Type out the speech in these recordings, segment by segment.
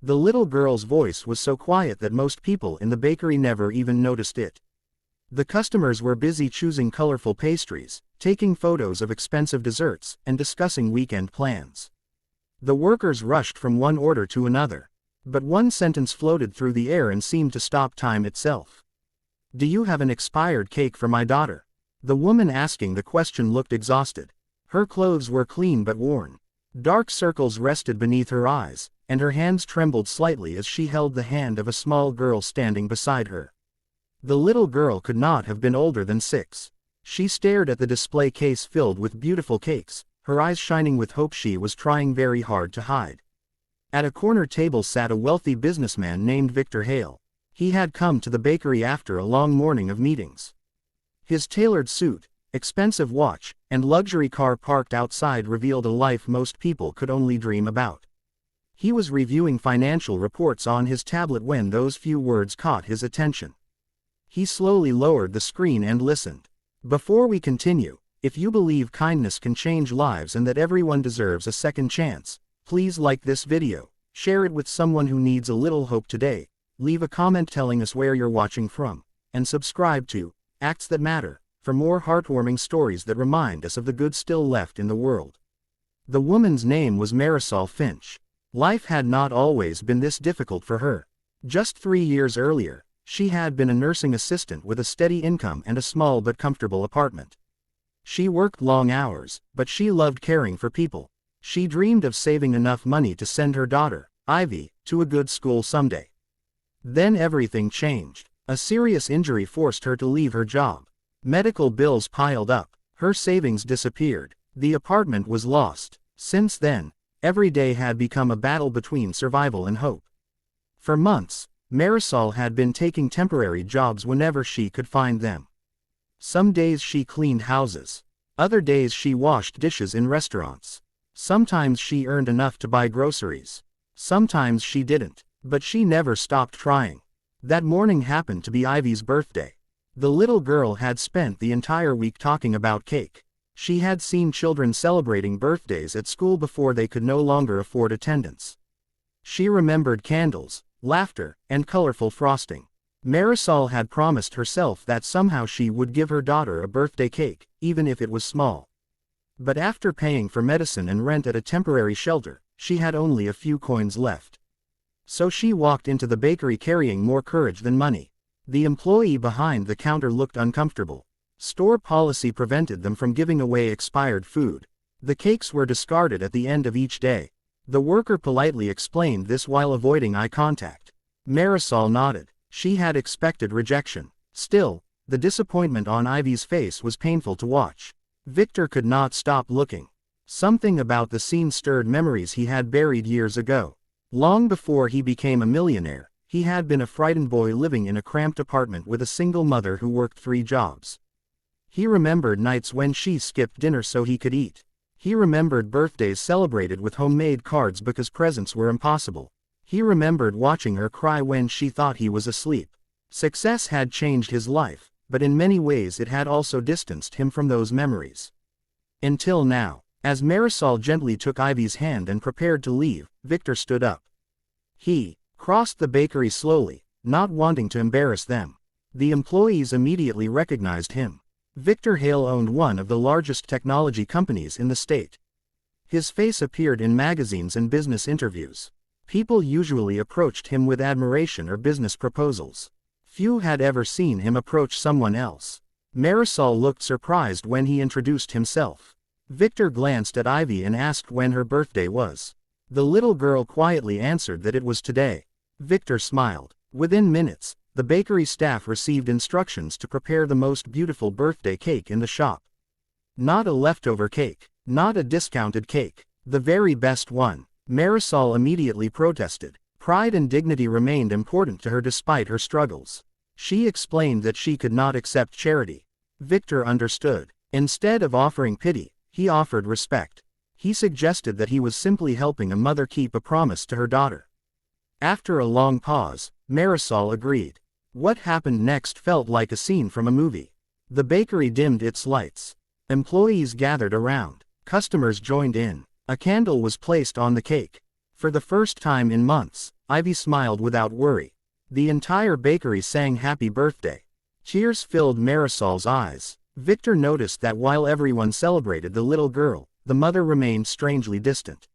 The little girl's voice was so quiet that most people in the bakery never even noticed it. The customers were busy choosing colorful pastries, taking photos of expensive desserts, and discussing weekend plans. The workers rushed from one order to another. But one sentence floated through the air and seemed to stop time itself. "Do you have an expired cake for my daughter?" The woman asking the question looked exhausted. Her clothes were clean but worn. Dark circles rested beneath her eyes, and her hands trembled slightly as she held the hand of a small girl standing beside her. The little girl could not have been older than 6. She stared at the display case filled with beautiful cakes, her eyes shining with hope she was trying very hard to hide. At a corner table sat a wealthy businessman named Victor Hale. He had come to the bakery after a long morning of meetings. His tailored suit, expensive watch, and luxury car parked outside revealed a life most people could only dream about. He was reviewing financial reports on his tablet when those few words caught his attention. He slowly lowered the screen and listened. "Before we continue, if you believe kindness can change lives and that everyone deserves a second chance, please like this video, share it with someone who needs a little hope today, leave a comment telling us where you're watching from, and subscribe to Acts That Matter for more heartwarming stories that remind us of the good still left in the world." The woman's name was Marisol Finch. Life had not always been this difficult for her. Just 3 years earlier, she had been a nursing assistant with a steady income and a small but comfortable apartment. She worked long hours, but she loved caring for people. She dreamed of saving enough money to send her daughter, Ivy, to a good school someday. Then everything changed. A serious injury forced her to leave her job. Medical bills piled up, her savings disappeared, the apartment was lost. Since then, every day had become a battle between survival and hope. For months, Marisol had been taking temporary jobs whenever she could find them. Some days she cleaned houses. Other days she washed dishes in restaurants. Sometimes she earned enough to buy groceries. Sometimes she didn't, but she never stopped trying. That morning happened to be Ivy's birthday. The little girl had spent the entire week talking about cake. She had seen children celebrating birthdays at school before they could no longer afford attendance. She remembered candles, laughter, and colorful frosting. Marisol had promised herself that somehow she would give her daughter a birthday cake, even if it was small. But after paying for medicine and rent at a temporary shelter, she had only a few coins left. So she walked into the bakery carrying more courage than money. The employee behind the counter looked uncomfortable. Store policy prevented them from giving away expired food. The cakes were discarded at the end of each day. The worker politely explained this while avoiding eye contact. Marisol nodded. She had expected rejection. Still, the disappointment on Ivy's face was painful to watch. Victor could not stop looking. Something about the scene stirred memories he had buried years ago. Long before he became a millionaire, he had been a frightened boy living in a cramped apartment with a single mother who worked 3 jobs. He remembered nights when she skipped dinner so he could eat. He remembered birthdays celebrated with homemade cards because presents were impossible. He remembered watching her cry when she thought he was asleep. Success had changed his life, but in many ways it had also distanced him from those memories. Until now, as Marisol gently took Ivy's hand and prepared to leave, Victor stood up. He crossed the bakery slowly, not wanting to embarrass them. The employees immediately recognized him. Victor Hale owned one of the largest technology companies in the state. His face appeared in magazines and business interviews. People usually approached him with admiration or business proposals. Few had ever seen him approach someone else. Marisol looked surprised when he introduced himself. Victor glanced at Ivy and asked when her birthday was. The little girl quietly answered that it was today. Victor smiled. Within minutes, the bakery staff received instructions to prepare the most beautiful birthday cake in the shop. Not a leftover cake, not a discounted cake, the very best one. Marisol immediately protested. Pride and dignity remained important to her despite her struggles. She explained that she could not accept charity. Victor understood. Instead of offering pity, he offered respect. He suggested that he was simply helping a mother keep a promise to her daughter. After a long pause, Marisol agreed. What happened next felt like a scene from a movie. The bakery dimmed its lights. Employees gathered around. Customers joined in. A candle was placed on the cake. For the first time in months, Ivy smiled without worry. The entire bakery sang happy birthday. Tears filled Marisol's eyes. Victor noticed that while everyone celebrated the little girl, the mother remained strangely distant.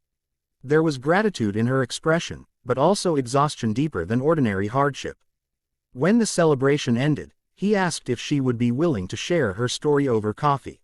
There was gratitude in her expression, but also exhaustion deeper than ordinary hardship. When the celebration ended, he asked if she would be willing to share her story over coffee.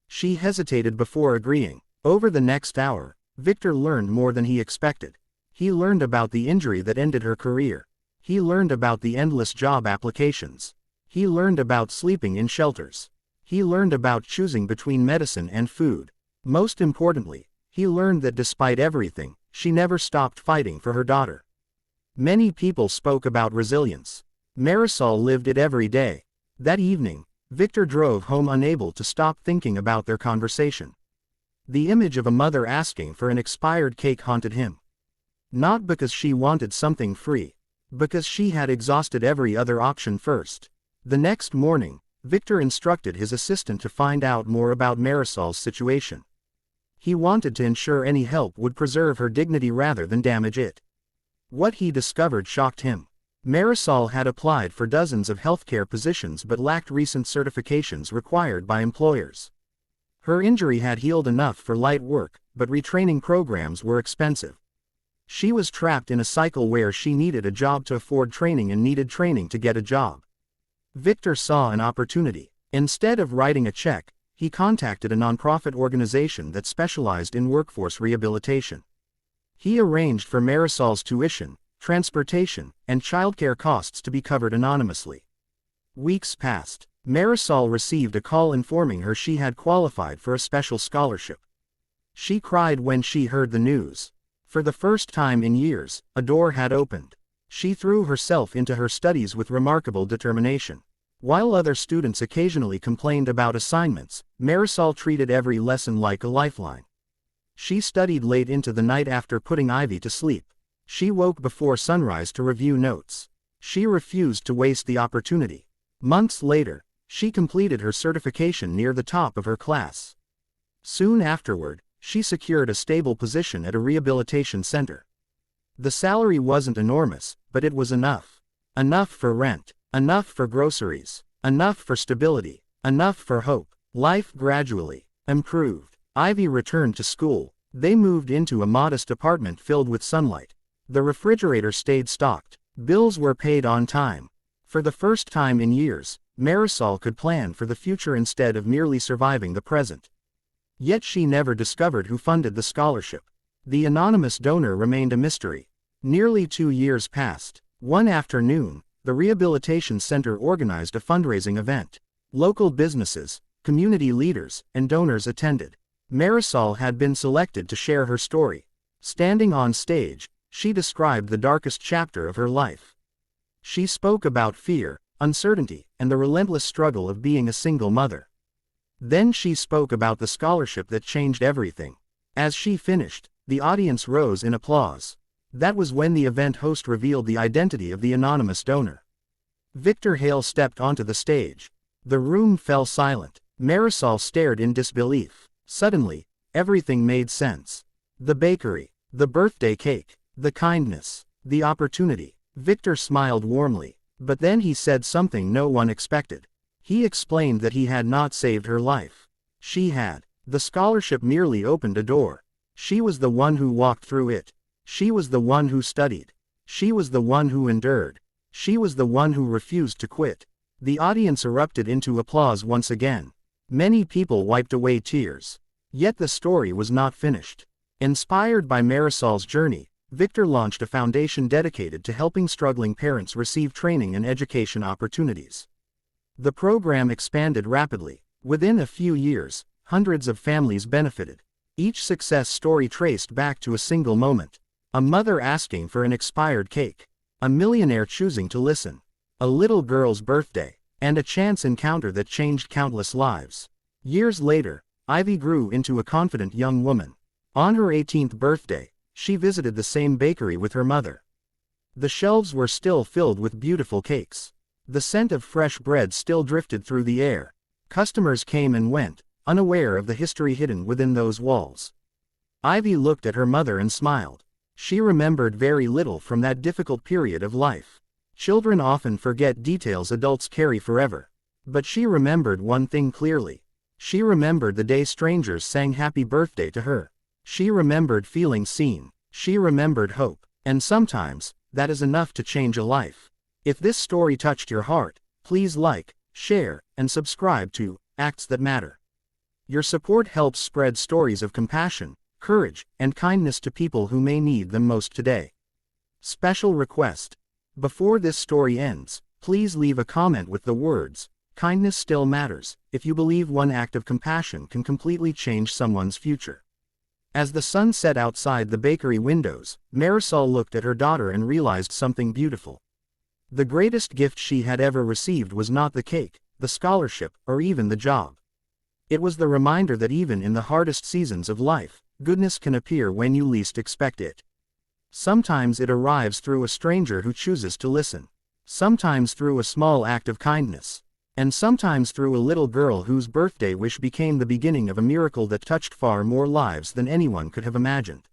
She hesitated before agreeing. Over the next hour, Victor learned more than he expected. He learned about the injury that ended her career. He learned about the endless job applications. He learned about sleeping in shelters. He learned about choosing between medicine and food. Most importantly, he learned that despite everything, she never stopped fighting for her daughter. Many people spoke about resilience. Marisol lived it every day. That evening, Victor drove home unable to stop thinking about their conversation. The image of a mother asking for an expired cake haunted him. Not because she wanted something free, because she had exhausted every other option first. The next morning, Victor instructed his assistant to find out more about Marisol's situation. He wanted to ensure any help would preserve her dignity rather than damage it. What he discovered shocked him. Marisol had applied for dozens of healthcare positions but lacked recent certifications required by employers. Her injury had healed enough for light work, but retraining programs were expensive. She was trapped in a cycle where she needed a job to afford training and needed training to get a job. Victor saw an opportunity. Instead of writing a check, he contacted a nonprofit organization that specialized in workforce rehabilitation. He arranged for Marisol's tuition, transportation, and childcare costs to be covered anonymously. Weeks passed. Marisol received a call informing her she had qualified for a special scholarship. She cried when she heard the news. For the first time in years, a door had opened. She threw herself into her studies with remarkable determination. While other students occasionally complained about assignments, Marisol treated every lesson like a lifeline. She studied late into the night after putting Ivy to sleep. She woke before sunrise to review notes. She refused to waste the opportunity. Months later, she completed her certification near the top of her class. Soon afterward, she secured a stable position at a rehabilitation center. The salary wasn't enormous, but it was enough. Enough for rent, enough for groceries, enough for stability, enough for hope. Life gradually improved. Ivy returned to school. They moved into a modest apartment filled with sunlight. The refrigerator stayed stocked. Bills were paid on time. For the first time in years, Marisol could plan for the future instead of merely surviving the present. Yet she never discovered who funded the scholarship. The anonymous donor remained a mystery. Nearly 2 years passed. One afternoon, the rehabilitation center organized a fundraising event. Local businesses, community leaders, and donors attended. Marisol had been selected to share her story. Standing on stage, she described the darkest chapter of her life. She spoke about fear, uncertainty, and the relentless struggle of being a single mother. Then she spoke about the scholarship that changed everything. As she finished, the audience rose in applause. That was when the event host revealed the identity of the anonymous donor. Victor Hale stepped onto the stage. The room fell silent. Marisol stared in disbelief. Suddenly, everything made sense. The bakery, the birthday cake, the kindness, the opportunity. Victor smiled warmly. But then he said something no one expected. He explained that he had not saved her life. She had. The scholarship merely opened a door. She was the one who walked through it. She was the one who studied. She was the one who endured. She was the one who refused to quit. The audience erupted into applause once again. Many people wiped away tears. Yet the story was not finished. Inspired by Marisol's journey, Victor launched a foundation dedicated to helping struggling parents receive training and education opportunities. The program expanded rapidly. Within a few years, hundreds of families benefited. Each success story traced back to a single moment. A mother asking for an expired cake. A millionaire choosing to listen. A little girl's birthday. And a chance encounter that changed countless lives. Years later, Ivy grew into a confident young woman. On her 18th birthday, she visited the same bakery with her mother. The shelves were still filled with beautiful cakes. The scent of fresh bread still drifted through the air. Customers came and went, unaware of the history hidden within those walls. Ivy looked at her mother and smiled. She remembered very little from that difficult period of life. Children often forget details adults carry forever. But she remembered one thing clearly. She remembered the day strangers sang happy birthday to her. She remembered feeling seen. She remembered hope. And sometimes, that is enough to change a life. If this story touched your heart, please like, share, and subscribe to Acts That Matter. Your support helps spread stories of compassion, courage, and kindness to people who may need them most today. Special request. Before this story ends, please leave a comment with the words, "Kindness still matters," if you believe one act of compassion can completely change someone's future. As the sun set outside the bakery windows, Marisol looked at her daughter and realized something beautiful. The greatest gift she had ever received was not the cake, the scholarship, or even the job. It was the reminder that even in the hardest seasons of life, goodness can appear when you least expect it. Sometimes it arrives through a stranger who chooses to listen. Sometimes through a small act of kindness. And sometimes through a little girl whose birthday wish became the beginning of a miracle that touched far more lives than anyone could have imagined.